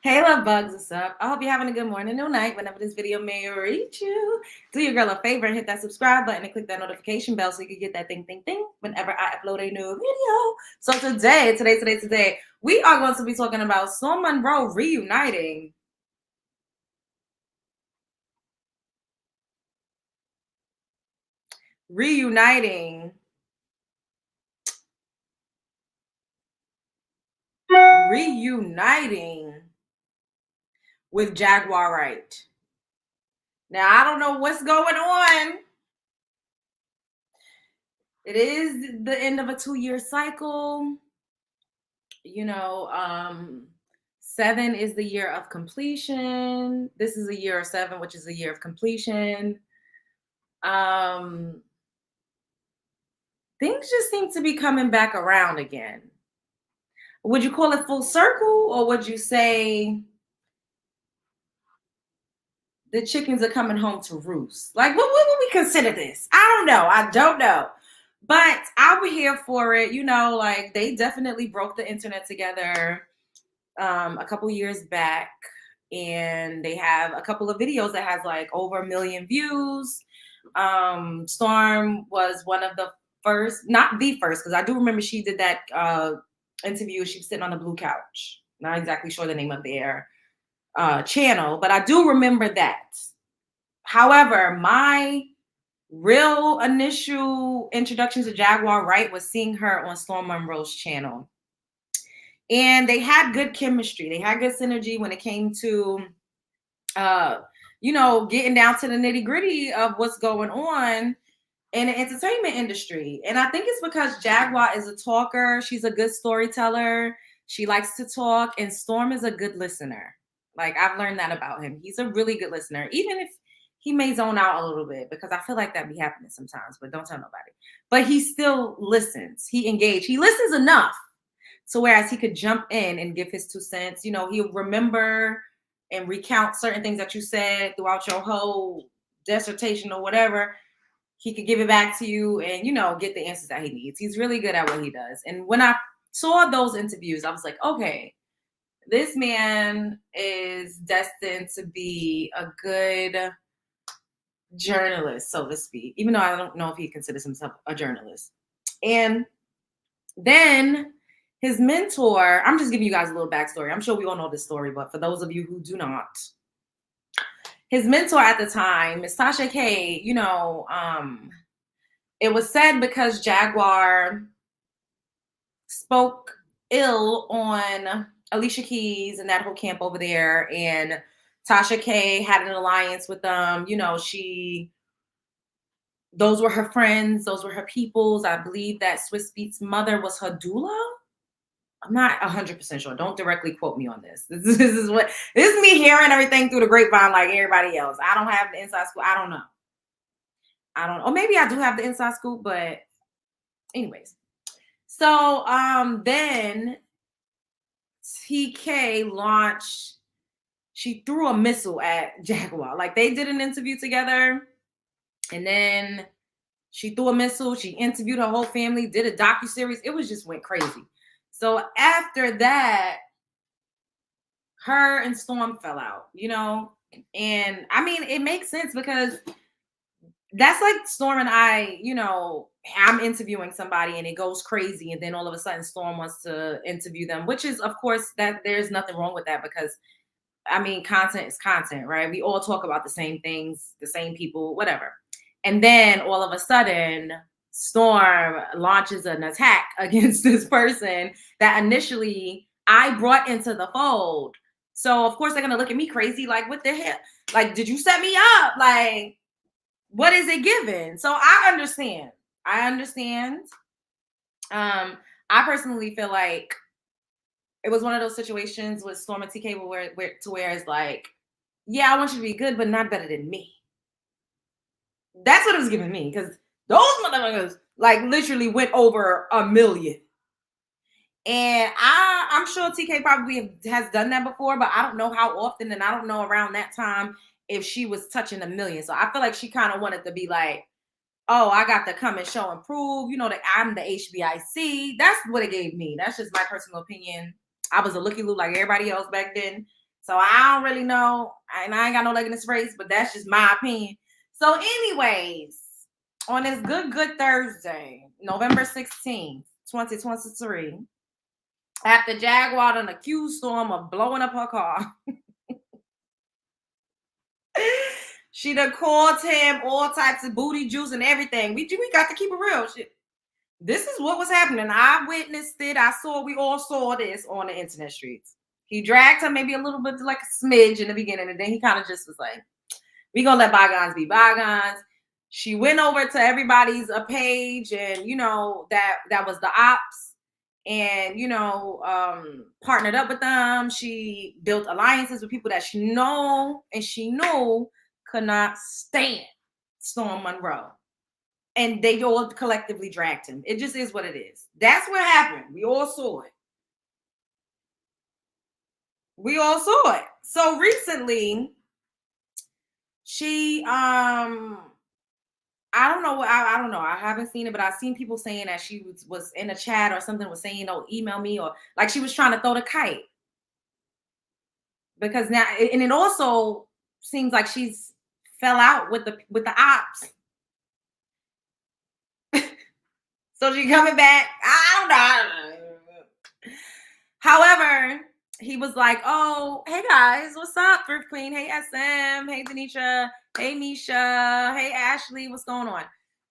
Hey, love bugs, what's up? I hope you're having a good morning or night whenever this video may reach you. Do your girl a favor and hit that subscribe button and click that notification bell so you can get that ding whenever I upload a new video. So today, we are going to be talking about Storm Monroe reuniting. Reuniting with Jaguar Wright. Now, I don't know what's going on. It is the end of a 2-year cycle. You know, 7 is the year of completion. This is a year of 7, which is a year of completion. Things just seem to be coming back around again. Would you call it full circle, or would you say the chickens are coming home to roost? Like, what would we consider this? I don't know. But I'll be here for it. You know, like they definitely broke the internet together a couple years back, and they have a couple of videos that has like over 1 million views. Storm was one of the first, not the first, because I do remember she did that interview. She was sitting on the blue couch. Not exactly sure the name of their channel, but I do remember that. However, my real initial introduction to Jaguar Wright was seeing her on Storm Monroe's channel. And they had good chemistry. They had good synergy when it came to, getting down to the nitty gritty of what's going on in the entertainment industry. And I think it's because Jaguar is a talker. She's a good storyteller. She likes to talk. And Storm is a good listener. Like, I've learned that about him. He's a really good listener, even if he may zone out a little bit, because I feel like that be happening sometimes, but don't tell nobody. But he still listens. He engaged. He listens enough. So whereas he could jump in and give his 2 cents, you know, he'll remember and recount certain things that you said throughout your whole dissertation or whatever. He could give it back to you and, you know, get the answers that he needs. He's really good at what he does. And when I saw those interviews, I was like, okay, this man is destined to be a good journalist, so to speak, even though I don't know if he considers himself a journalist. And then his mentor, I'm just giving you guys a little backstory. I'm sure we all know this story, but for those of you who do not, his mentor at the time, Miss Tasha K, it was said because Jaguar spoke ill on Alicia Keys and that whole camp over there, and Tasha K had an alliance with them. You know, those were her friends, those were her peoples. I believe that Swiss Beats' mother was her doula. I'm not 100% sure. Don't directly quote me on this. This is me hearing everything through the grapevine like everybody else. I don't have the inside scoop. I don't know. Or maybe I do have the inside scoop, but anyways. So then TK launched, she threw a missile at Jaguar. Like they did an interview together, and then she threw a missile. She interviewed her whole family, did a docuseries. It was just went crazy. So after that, her and Storm fell out, you know? And I mean, it makes sense because that's like Storm and I, you know, I'm interviewing somebody and it goes crazy. And then all of a sudden Storm wants to interview them, which is, of course, that there's nothing wrong with that because, I mean, content is content, right? We all talk about the same things, the same people, whatever. And then all of a sudden, Storm launches an attack against this person that initially I brought into the fold. So of course they're gonna look at me crazy, like, what the hell? Like, did you set me up? Like, what is it given? So I understand. I personally feel like it was one of those situations with Storm and TK where it's like, yeah, I want you to be good, but not better than me. That's what it was giving me, because those motherfuckers like literally went over 1 million. And I'm sure TK probably has done that before, but I don't know how often, and I don't know around that time if she was touching 1 million. So I feel like she kind of wanted to be like, oh, I got to come and show and prove, you know, that I'm the HBIC. That's what it gave me. That's just my personal opinion. I was a looky-loo like everybody else back then. So I don't really know. And I ain't got no leg in this race, but that's just my opinion. So anyways, on this good Thursday, November 16th, 2023, after Jaguar done accused Storm of blowing up her car, she done called him all types of booty juice and everything. We got to keep it real. Shit. This is what was happening. I witnessed it. We all saw this on the internet streets. He dragged her maybe a little bit, like a smidge in the beginning, and then he kind of just was like, we gonna let bygones be bygones. She went over to everybody's page, and that was the ops, and partnered up with them. She built alliances with people that she knew could not stand Storm Monroe. And they all collectively dragged him. It just is what it is. That's what happened. We all saw it. So recently, she I don't know. I don't know. I haven't seen it, but I've seen people saying that she was in a chat or something, was saying, "Oh, email me," or like she was trying to throw the kite. Because now, and it also seems like she's fell out with the ops. So she coming back. I don't know. However, he was like, "Oh, hey guys, what's up, Thrift Queen? Hey SM, hey Denisha, hey Nisha, hey Ashley, what's going on?"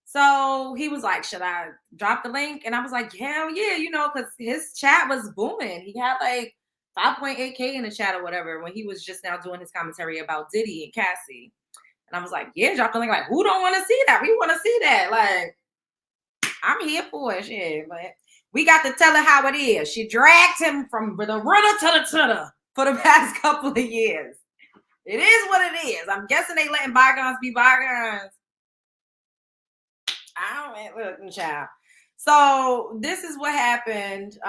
So he was like, "Should I drop the link?" And I was like, "Hell yeah," because his chat was booming. He had like 5.8K in the chat or whatever when he was just now doing his commentary about Diddy and Cassie. And I was like, "Yeah, drop the link." Like, who don't want to see that? We want to see that. Like, I'm here for it, shit, but we got to tell her how it is. She dragged him from the runner to the tutter for the past couple of years. It is what it is. I'm guessing they letting bygones be bygones. I don't look, child. So this is what happened.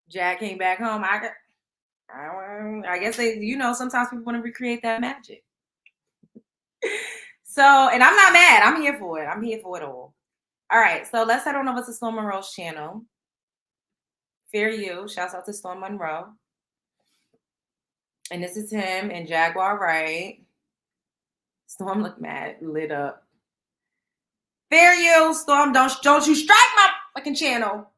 Jack came back home. I guess they, sometimes people want to recreate that magic. So, and I'm not mad. I'm here for it. I'm here for it all. All right, so let's head on over to Storm Monroe's channel. Fear You. Shouts out to Storm Monroe. And this is him and Jaguar Wright. Storm look mad, lit up. Fear You, Storm. Don't you strike my fucking channel.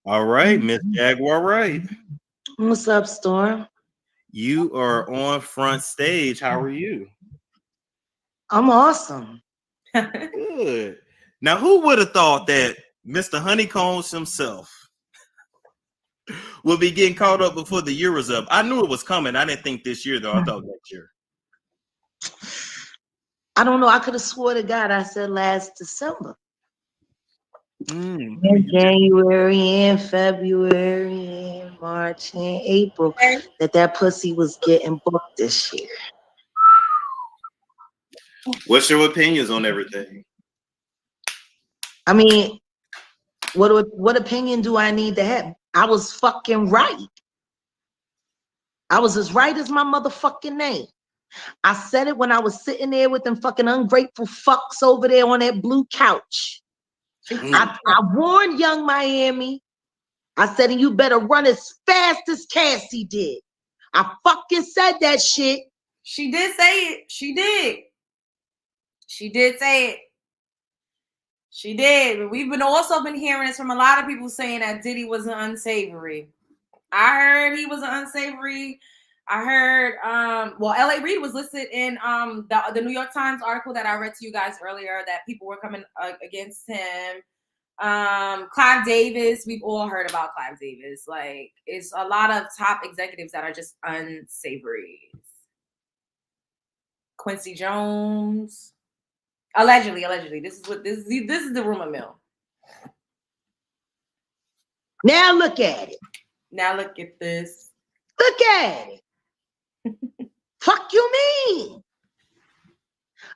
All right, Miss Jaguar Wright. What's up, Storm? You are on front stage. How are you? I'm awesome. Good. Now, who would have thought that Mr. Honeycombs himself would be getting caught up before the year was up? I knew it was coming. I didn't think this year, though. I thought next year. I don't know. I could have swore to God I said last December. In January and February and March and April that pussy was getting booked this year. What's your opinions on everything? I mean, what opinion do I need to have? I was fucking right. I was as right as my motherfucking name. I said it when I was sitting there with them fucking ungrateful fucks over there on that blue couch. I warned Young Miami. I said, and you better run as fast as Cassie did. I fucking said that shit. She did say it. She did. She did say it. She did. We've also been hearing this from a lot of people saying that Diddy was an unsavory. I heard he was an unsavory. I heard, L.A. Reid was listed in the New York Times article that I read to you guys earlier that people were coming against him. Clive Davis, we've all heard about Clive Davis. Like, it's a lot of top executives that are just unsavory. Quincy Jones, allegedly. This is the rumor mill. Now look at it. Now look at this. Look at it. Fuck you mean?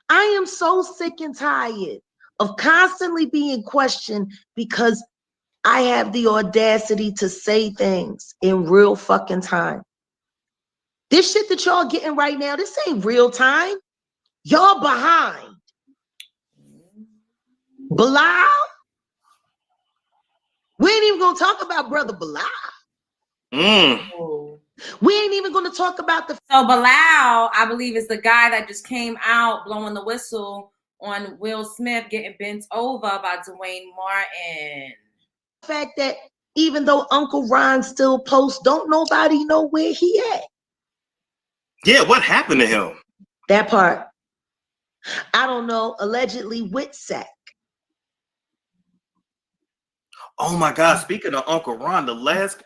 I am so sick and tired of constantly being questioned because I have the audacity to say things in real fucking time. This shit that y'all getting right now, this ain't real time. Y'all behind. Bilal, We ain't even gonna talk about Brother Bilal. Oh. We ain't even gonna talk about the. So Bilal, I believe, is the guy that just came out blowing the whistle on Will Smith getting bent over by Dwayne Martin. Fact that even though Uncle Ron still posts, don't nobody know where he at. Yeah, what happened to him? That part. I don't know. Allegedly Whitsack. Oh my God! Speaking of Uncle Ron, the last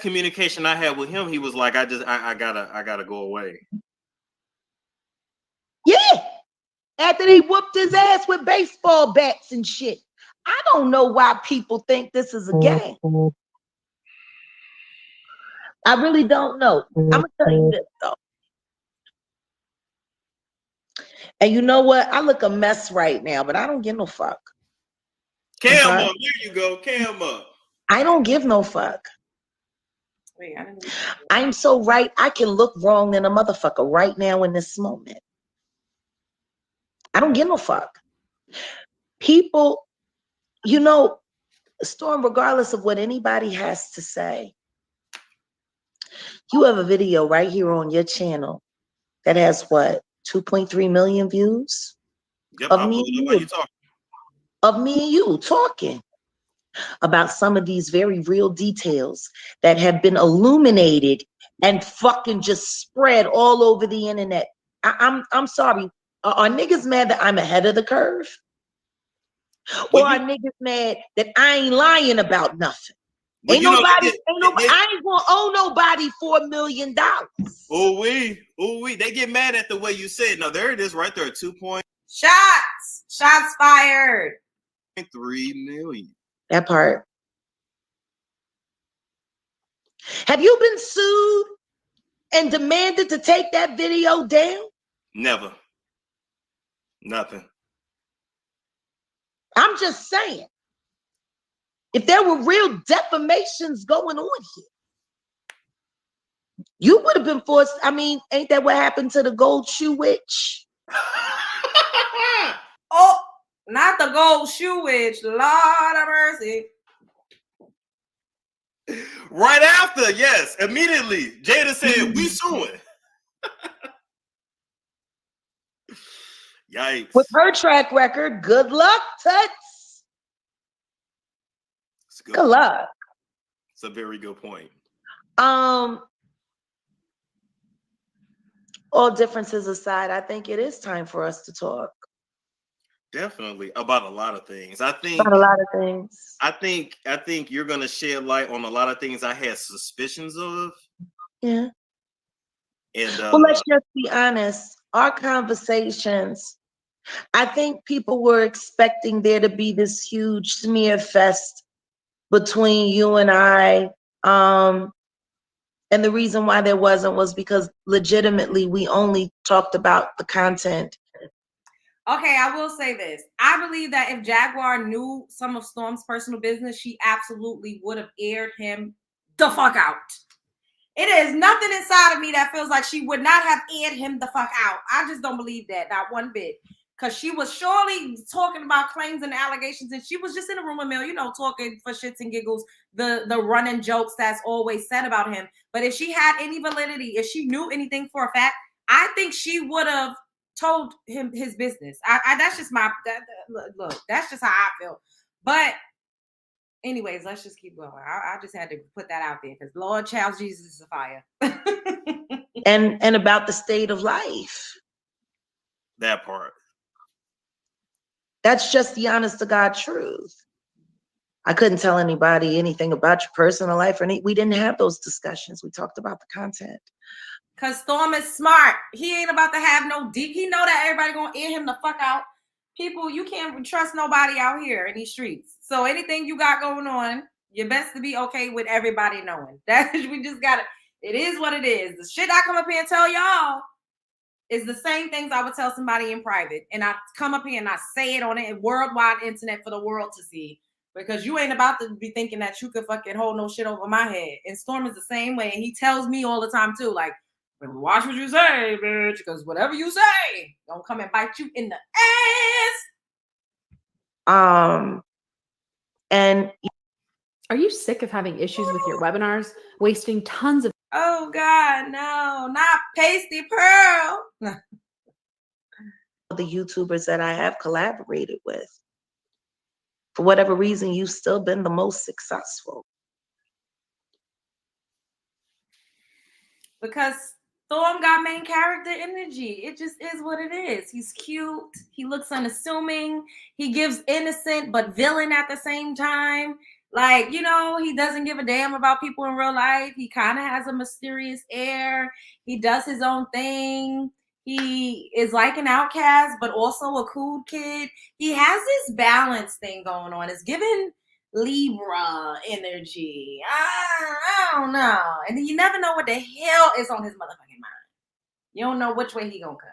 communication I had with him, he was like, I gotta go away. Yeah. After he whooped his ass with baseball bats and shit. I don't know why people think this is a game. I really don't know. I'm gonna tell you this though. And you know what? I look a mess right now, but I don't give no fuck. Cam up, there you go, Cam up. I don't give no fuck. Wait, I'm so right. I can look wrong than a motherfucker right now in this moment. I don't give no fuck. People, you know, Storm, regardless of what anybody has to say, you have a video right here on your channel that has what, 2.3 million views? Yep, Of I'll me pull it and up while you. you talking. Of me and you talking about some of these very real details that have been illuminated and fucking just spread all over the internet. I'm sorry. Are niggas mad that I'm ahead of the curve? Or are niggas mad that I ain't lying about nothing? I ain't gonna owe nobody $4 million. Oh we, they get mad at the way you said. No, there it is right there. 2.3 Shots fired. million. That part. Have you been sued and demanded to take that video down? Never. Nothing. I'm just saying. If there were real defamations going on here, you would have been forced. I mean, ain't that what happened to the gold shoe witch? Oh, not the gold shoe witch. Lord of mercy. Right after, yes, immediately, Jada said, "We suing." Yikes! With her track record, good luck, Tuts. Good luck. It's a very good point. All differences aside, I think it is time for us to talk. Definitely about a lot of things. I think about a lot of things. I think you're gonna shed light on a lot of things I had suspicions of. Yeah. And well, let's just be honest. Our conversations, I think people were expecting there to be this huge smear fest between you and I. And the reason why there wasn't was because legitimately we only talked about the content. Okay, I will say this. I believe that if Jaguar knew some of Storm's personal business, she absolutely would have aired him the fuck out. It is nothing inside of me that feels like she would not have aired him the fuck out. I just don't believe that, not one bit. Because she was surely talking about claims and allegations, and she was just in a rumor mill, talking for shits and giggles, the running jokes that's always said about him. But if she had any validity, if she knew anything for a fact, I think she would have told him his business. I that's just look, that's just how I feel. But anyways, let's just keep going. I just had to put that out there because Lord Child Jesus is a fire. and about the state of life. That part. That's just the honest to God truth. I couldn't tell anybody anything about your personal life, or we didn't have those discussions. We talked about the content. Cause Storm is smart. He ain't about to have no deep. He know that everybody gonna air him the fuck out. People, you can't trust nobody out here in these streets. So anything you got going on, you're best to be okay with everybody knowing. That we just gotta. It is what it is. The shit I come up here and tell y'all is the same things I would tell somebody in private, and I come up here and I say it on it worldwide internet for the world to see. Because you ain't about to be thinking that you could fucking hold no shit over my head. And Storm is the same way. And he tells me all the time too, like, watch what you say, bitch, because whatever you say, don't come and bite you in the ass. And Are you sick of having issues with your webinars, wasting tons of Oh God, no, not Pasty Pearl. The YouTubers that I have collaborated with, for whatever reason, you've still been the most successful. Because Storm got main character energy. It just is what it is. He's cute. He looks unassuming. He gives innocent but villain at the same time. Like, you know, he doesn't give a damn about people in real life. He kind of has a mysterious air. He does his own thing. He is like an outcast, but also a cool kid. He has this balance thing going on. It's giving Libra energy. I don't know. And then you never know what the hell is on his motherfucking mind. You don't know which way he gonna come.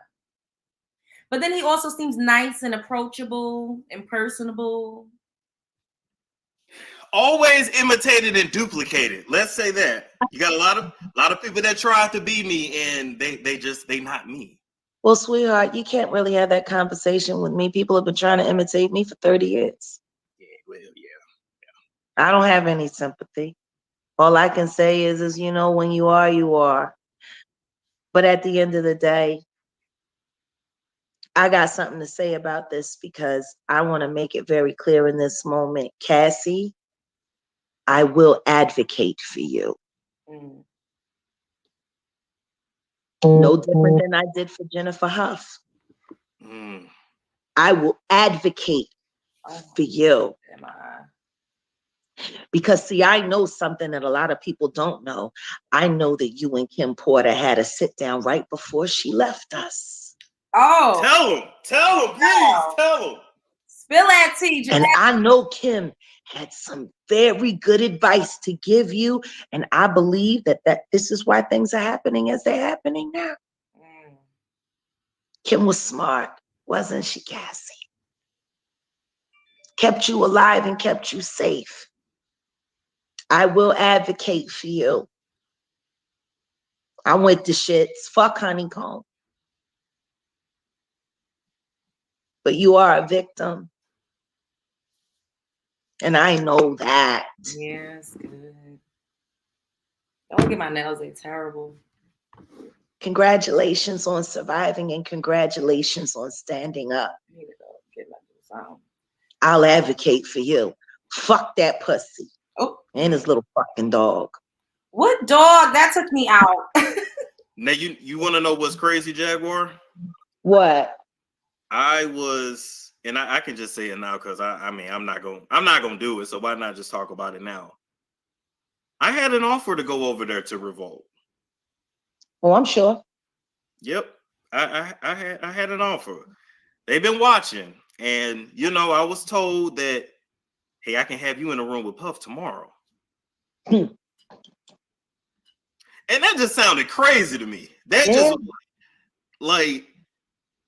But then he also seems nice and approachable and personable. Always imitated and duplicated. Let's say that. You got a lot of people that try to be me and they not me. Well, sweetheart, you can't really have that conversation with me. People have been trying to imitate me for 30 years. Yeah, well, yeah. I don't have any sympathy. All I can say is, you know, when you are, you are. But at the end of the day, I got something to say about this because I want to make it very clear in this moment. Cassie, I will advocate for you. Mm. No different than I did for Jennifer Huff. Mm. I will advocate for you. Am I? Because, see, I know something that a lot of people don't know. I know that you and Kim Porter had a sit down right before she left us. Oh. Tell him, please, tell him. Spill that tea, And I know Kim had some very good advice to give you. And I believe that this is why things are happening as they're happening now. Mm. Kim was smart, wasn't she, Cassie? Kept you alive and kept you safe. I will advocate for you. I went to shits. Fuck Honeycomb. But you are a victim. And I know that. Yes, good. Don't get my nails, they're terrible. Congratulations on surviving and congratulations on standing up. I need to go get my sound. I'll advocate for you. Fuck that pussy. Oh. And his little fucking dog. What dog? That took me out. Now you want to know what's crazy, Jaguar? What? I was, and I can just say it now because I mean I'm not gonna do it. So why not just talk about it now? I had an offer to go over there to Revolt. Oh, I'm sure. Yep, I had an offer. They've been watching, and you know I was told that, hey, I can have you in a room with Puff tomorrow. And that just sounded crazy to me. That just like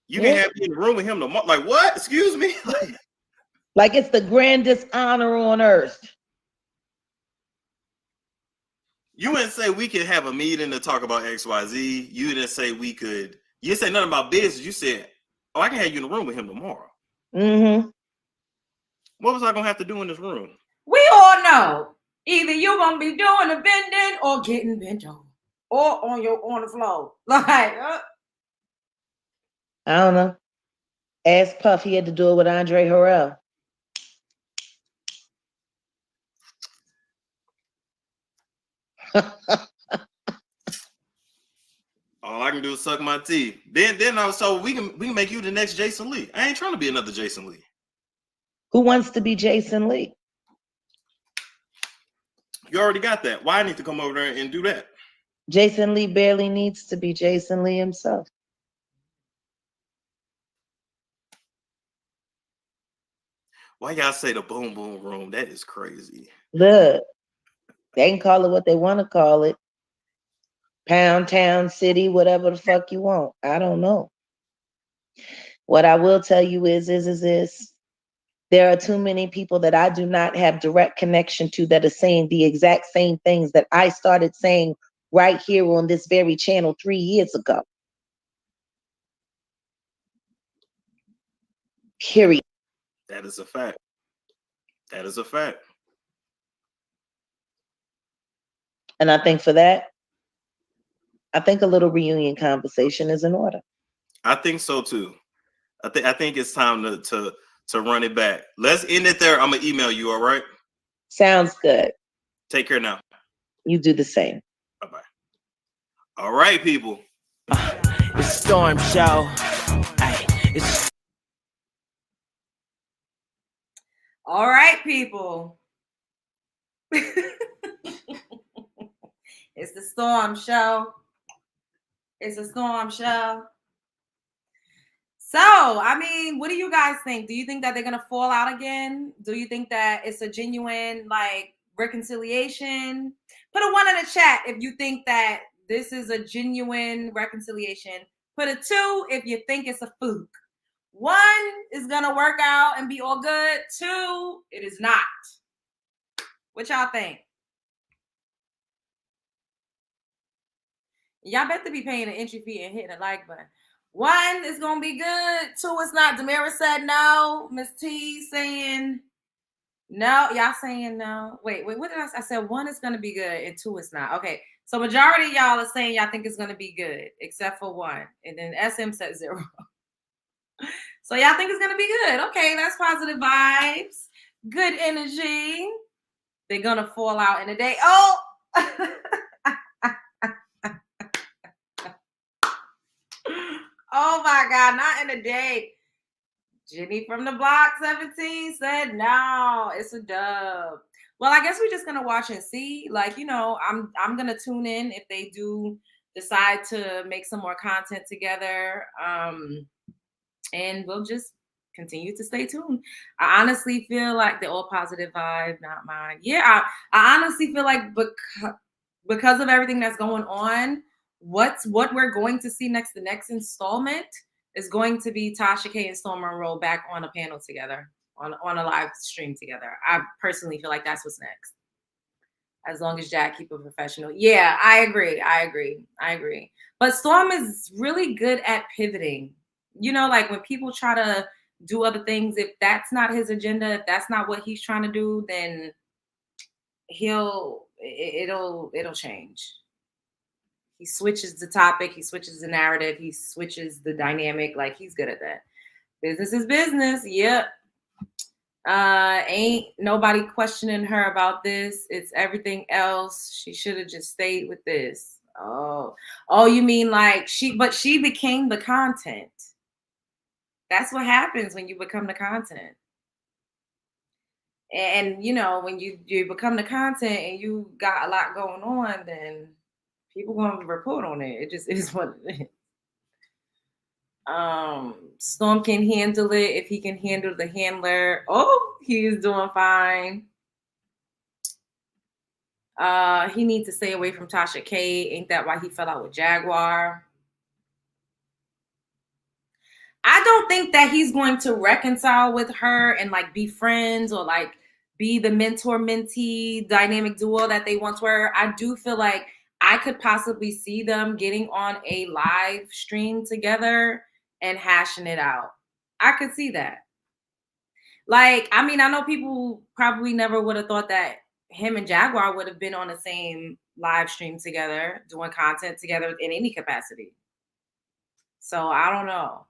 you can have me in the room with him tomorrow. Like what? Excuse me. Like it's the grandest honor on earth. You didn't say we could have a meeting to talk about XYZ. You didn't say we could. You didn't say nothing about business. You said, "Oh, I can have you in the room with him tomorrow." Mm-hmm. What was I gonna have to do in this room? We all know either you're gonna be doing a bending or getting bent over, or on the floor. Like, I don't know. Ask Puff. He had to do it with Andre Harrell. All I can do is suck my teeth. Then I was told we can make you the next Jason Lee. I ain't trying to be another Jason Lee. Who wants to be Jason Lee? You already got that. Why I need to come over there and do that? Jason Lee barely needs to be Jason Lee himself. Why y'all say the boom boom room? That is crazy. Look, they can call it what they want to call it. Pound town, city, whatever the fuck you want. I don't know. What I will tell you is there are too many people that I do not have direct connection to that are saying the exact same things that I started saying right here on this very channel 3 years ago. Period. That is a fact. That is a fact. And I think for that, I think a little reunion conversation is in order. I think so too. I think it's time to run it back. Let's end it there. I'm gonna email you. All right. Sounds good. Take care now. You do the same. Bye bye. All right, people. It's a storm show. It's All right, people. It's the storm show. It's a storm show. So, I mean, what do you guys think? Do you think that they're going to fall out again? Do you think that it's a genuine, like, reconciliation? Put a 1 in the chat if you think that this is a genuine reconciliation. Put a 2 if you think it's a fluke. 1 is going to work out and be all good. 2, it is not. What y'all think? Y'all better be paying an entry fee and hitting the like button. 1 is gonna be good. 2 is not. Demira said no. Miss T saying no. Y'all saying no. Wait. What did I say? I said 1 is gonna be good and 2 is not. Okay. So majority of y'all are saying y'all think it's gonna be good, except for 1. And then SM said 0. So y'all think it's gonna be good. Okay, that's positive vibes. Good energy. They're gonna fall out in a day. Oh. Oh my God, not in a day. Jenny from the block 17 said no, it's a dub. Well, I guess we're just gonna watch and see. Like, you know, I'm gonna tune in if they do decide to make some more content together. And we'll just continue to stay tuned. I honestly feel like the all positive vibe, not mine. Yeah, I honestly feel like because of everything that's going on, what we're going to see next, the next installment is going to be Tasha K and Storm Monroe back on a panel together, on a live stream together. I personally feel like that's what's next. As long as Jack keep it professional. Yeah, I agree. But Storm is really good at pivoting. You know, like when people try to do other things, if that's not his agenda, if that's not what he's trying to do, then it'll change. He switches the topic, he switches the narrative, he switches the dynamic. Like, he's good at that. Business is business. Yep. Ain't nobody questioning her about this. It's everything else. She should have just stayed with this. Oh, you mean like she became the content. That's what happens when you become the content. And you know, when you become the content and you got a lot going on, then people gonna report on it. It just is what it is. Storm can handle it if he can handle the handler. Oh, he is doing fine. He needs to stay away from Tasha K. Ain't that why he fell out with Jaguar? I don't think that he's going to reconcile with her and like be friends or like be the mentor-mentee dynamic duo that they once were. I do feel like I could possibly see them getting on a live stream together and hashing it out. I could see that. Like, I mean, I know people probably never would have thought that him and Jaguar would have been on the same live stream together, doing content together in any capacity. So I don't know.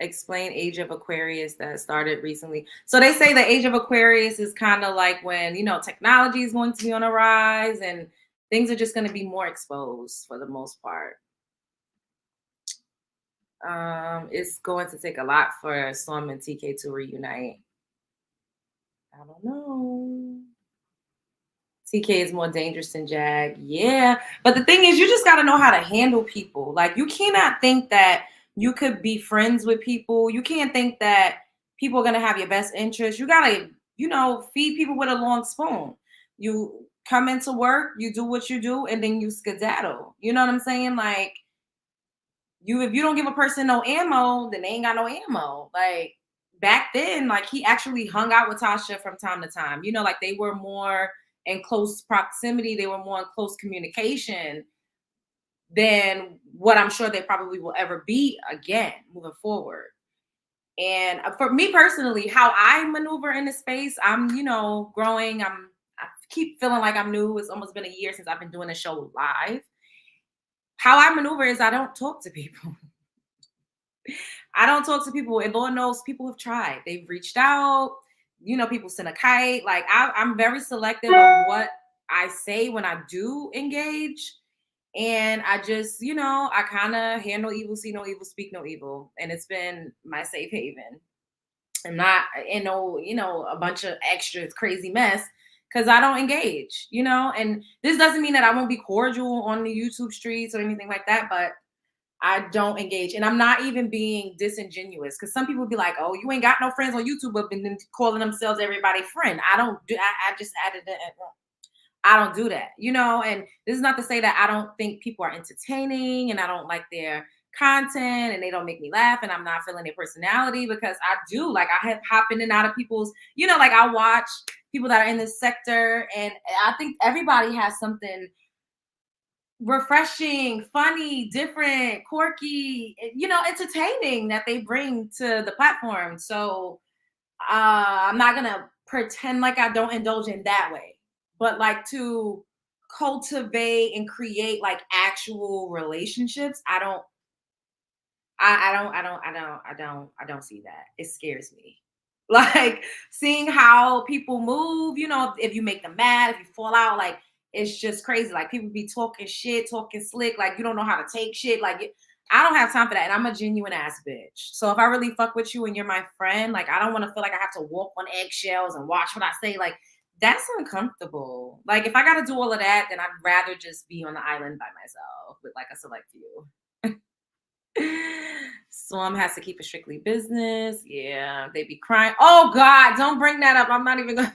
Explain Age of Aquarius that started recently. So they say the Age of Aquarius is kind of like when, you know, technology is going to be on a rise and things are just going to be more exposed for the most part. It's going to take a lot for Storm and TK to reunite. I don't know. TK is more dangerous than Jag. Yeah. But the thing is, you just got to know how to handle people. Like, you cannot think that you could be friends with people. You can't think that people are going to have your best interest. You got to, you know, feed people with a long spoon. You come into work, you do what you do, and then you skedaddle. You know what I'm saying? Like, if you don't give a person no ammo, then they ain't got no ammo. Like, back then, like, he actually hung out with Tasha from time to time. You know, like, they were more in close proximity. They were more in close communication than what I'm sure they probably will ever be again moving forward. And for me personally, how I maneuver in the space, I'm, you know, growing. keep feeling like I'm new. It's almost been a year since I've been doing a show live. How I maneuver is I don't talk to people. I don't talk to people, and Lord knows people have tried. They've reached out. You know, people send a kite. Like I'm very selective of what I say when I do engage. And I just, you know, I kind of hear no evil, see no evil, speak no evil. And it's been my safe haven. I'm not in no, you know, a bunch of extra crazy mess because I don't engage, you know. And this doesn't mean that I won't be cordial on the YouTube streets or anything like that, but I don't engage. And I'm not even being disingenuous because some people be like, oh, you ain't got no friends on YouTube, but been calling themselves everybody friend. I don't do, I just added that. I don't do that, you know. And this is not to say that I don't think people are entertaining and I don't like their content and they don't make me laugh and I'm not feeling their personality, because I do. Like, I have hop in and out of people's, you know, like I watch people that are in this sector, and I think everybody has something refreshing, funny, different, quirky, you know, entertaining that they bring to the platform. So I'm not gonna pretend like I don't indulge in that way, but like to cultivate and create like actual relationships, I don't see that. It scares me. Like seeing how people move, you know, if you make them mad, if you fall out, like it's just crazy. Like people be talking shit, talking slick, like you don't know how to take shit. Like I don't have time for that. And I'm a genuine ass bitch. So if I really fuck with you and you're my friend, like I don't want to feel like I have to walk on eggshells and watch what I say. Like that's uncomfortable. Like if I got to do all of that, then I'd rather just be on the island by myself with like a select few. Storm has to keep it strictly business. Yeah, they be crying. Oh God, don't bring that up. I'm not even going.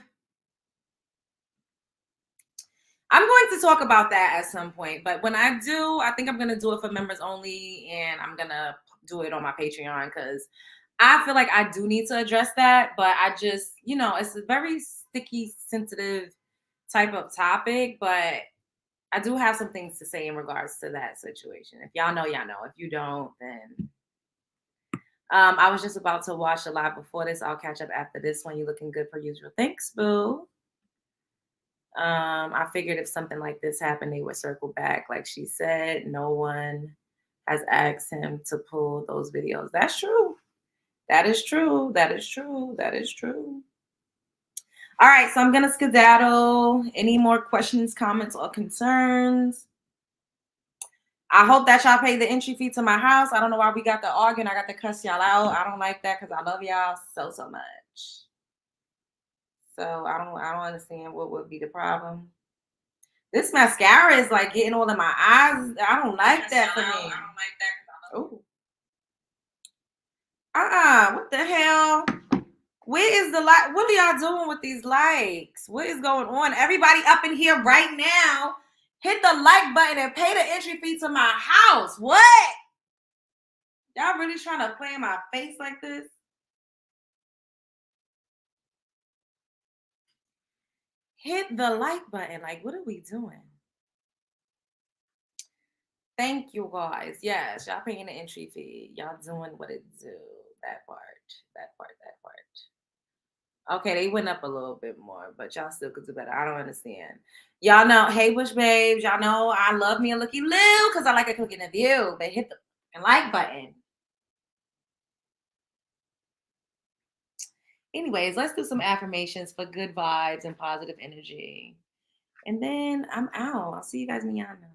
I'm going to talk about that at some point, but when I do, I think I'm going to do it for members only, and I'm going to do it on my Patreon because I feel like I do need to address that, but I just, you know, it's a very sticky, sensitive type of topic, but I do have some things to say in regards to that situation. If y'all know, y'all know. If you don't, then I was just about to watch the live before this. I'll catch up after this one. You looking good per usual. Thanks, boo. I figured if something like this happened, they would circle back. Like she said, no one has asked him to pull those videos. That's true. That is true. That is true. That is true. All right, so I'm going to skedaddle. Any more questions, comments, or concerns? I hope that y'all pay the entry fee to my house. I don't know why we got to argue and I got to cuss y'all out. I don't like that because I love y'all so much. So I don't understand what would be the problem. This mascara is like getting all in my eyes. I don't like that for me. I don't like that. Oh. What the hell? Where is the like? What are y'all doing with these likes? What is going on? Everybody up in here right now, hit the like button and pay the entry fee to my house. What? Y'all really trying to play in my face like this? Hit the like button. Like, what are we doing? Thank you, guys. Yes, y'all paying the entry fee. Y'all doing what it do. That part. Okay, they went up a little bit more, but y'all still could do better. I don't understand. Y'all know, hey, Bush Babes, y'all know I love me a looky Lil because I like a cooking a view. But hit the like button. Anyways, let's do some affirmations for good vibes and positive energy. And then I'm out. I'll see you guys manana.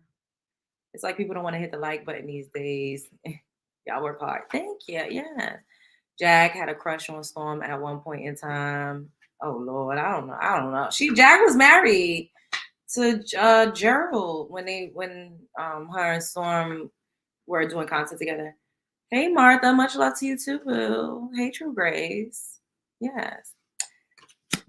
It's like people don't want to hit the like button these days. Y'all work hard. Thank you. Yeah. Jag had a crush on Storm at one point in time. Oh Lord, I don't know. Jag was married to Gerald when her and Storm were doing content together. Hey Martha, much love to you too, boo. Hey True Grace. Yes.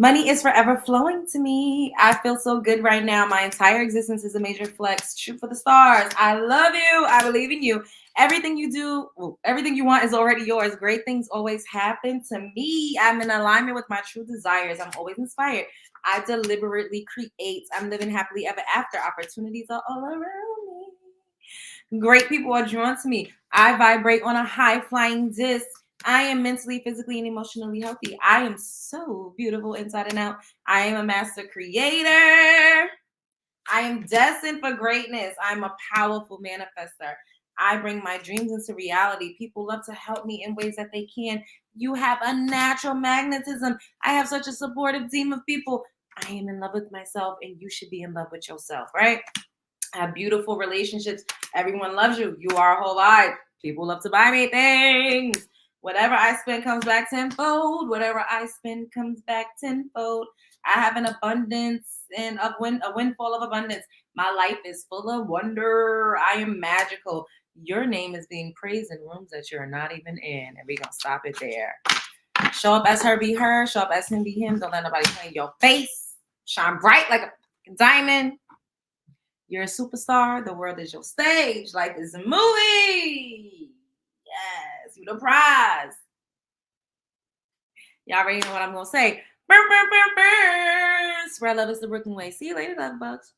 Money is forever flowing to me. I feel so good right now. My entire existence is a major flex. Shoot for the stars. I love you. I believe in you. Everything you do, everything you want is already yours. Great things always happen to me. I'm in alignment with my true desires. I'm always inspired. I deliberately create. I'm living happily ever after. Opportunities are all around me. Great people are drawn to me. I vibrate on a high flying disc. I am mentally, physically, and emotionally healthy. I am so beautiful inside and out. I am a master creator. I am destined for greatness. I'm a powerful manifester. I bring my dreams into reality. People love to help me in ways that they can. You have a natural magnetism. I have such a supportive team of people. I am in love with myself, and you should be in love with yourself, right? I have beautiful relationships. Everyone loves you. You are a whole vibe. People love to buy me things. Whatever I spend comes back tenfold. Whatever I spend comes back tenfold. I have an abundance and a windfall of abundance. My life is full of wonder. I am magical. Your name is being praised in rooms that you're not even in. And we're going to stop it there. Show up as her, be her. Show up as him, be him. Don't let nobody play in your face. Shine bright like a diamond. You're a superstar. The world is your stage. Life is a movie. Yes, you the prize. Y'all already know what I'm going to say. Burr, burr, burr, burr. Spread love is the Brooklyn way. See you later, love bugs.